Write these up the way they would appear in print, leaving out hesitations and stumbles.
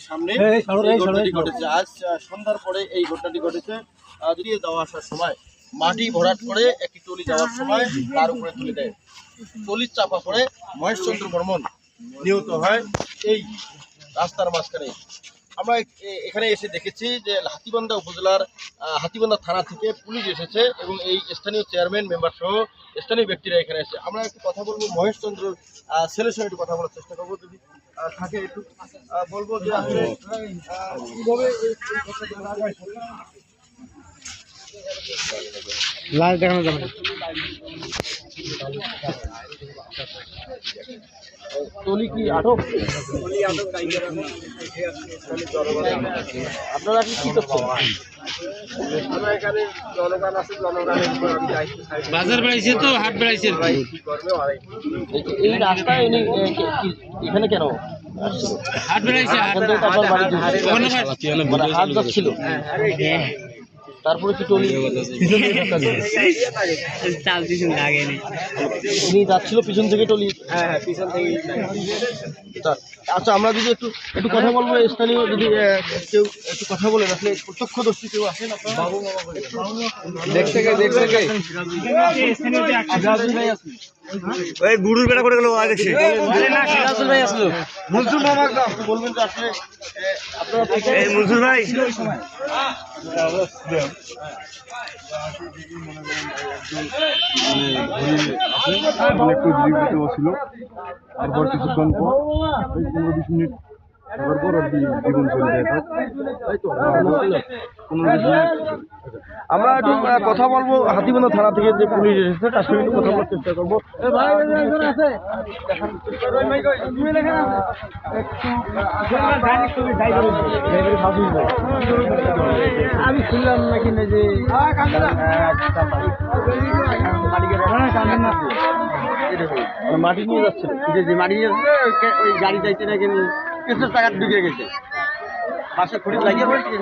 সামনে এই ঘটনাটি ঘটেছে। আজ সন্ধ্যার পরে এই ঘটনাটি ঘটেছে। যদি যাওয়া আসার সময় মাটি ভরাট করে একটি টলি যাওয়ার সময় তার উপরে তুলে দেয়। টলির চাপা পড়ে মহেশচন্দ্র বর্মন নিহত হয় এই রাস্তার মাঝখানে। আমরা এখানে এসে দেখেছি যে হাতীবান্ধা উপজেলার হাতীবান্ধা থানা থেকে পুলিশ এসেছে এবং এই স্থানীয় চেয়ারম্যান মেম্বার সহ স্থানীয় ব্যক্তিরা এখানে এসে। আমরা একটু কথা বলবো মহেশচন্দ্র ছেলের সঙ্গে একটু কথা বলার চেষ্টা করবো, যদি থাকে একটু বলবো যে আসলে কিভাবে লাইভ দেখানো যাবে না। টলি কি আটক? আপনারা কি করছেন? আমরা এখানে জনগণ আছে, জনগণের উপর আমি দায়িত্ব। বাজার বেড়াইছে তো, হাট বেড়াইছে। এই রাস্তায় এখানে কেন হাট বেড়াইছে? হাট যাচ্ছিল, তারপরে কি টলি উনি যাচ্ছিল পিছন থেকে টলি? পিছন থেকে। আচ্ছা, আমরা যদি একটু একটু কথা বলবো, স্থানীয় যদি কেউ একটু কথা বলেন, আসলে প্রত্যক্ষদর্শী কেউ আসেন ওই গুরুর বেড়া করে গেল আগে ভাই আসলো। মনসুর মামা বলবেন যে আসলে আপনারা মনসুর ভাই একটু জীবিত ছিল। তারপর কিছুক্ষণ পর 15-20 মিনিট থাকার পর আর কি জীবন চলে যায়। তাই তো 15-20 মিনিট। আমরা একটু কথা বলবো হাতীবান্ধা থানা থেকে যে পুলিশ এসেছে তার সঙ্গে একটু কথা বলার চেষ্টা করবো। আমি শুনলাম নাকি না যে মাটি নিয়ে যাচ্ছিল, যে মাটি নিয়ে যাচ্ছে, ওই গাড়ি চাইছে নাকি কিছু টাকা ঢুকে গেছে, পাশে খুঁড়ি লাগিয়ে পড়ে একটু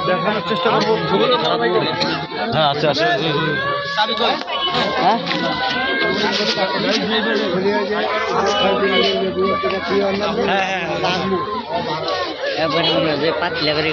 দেখানোর চেষ্টা করবো। হ্যাঁ, আচ্ছা আচ্ছা। পাতলা করে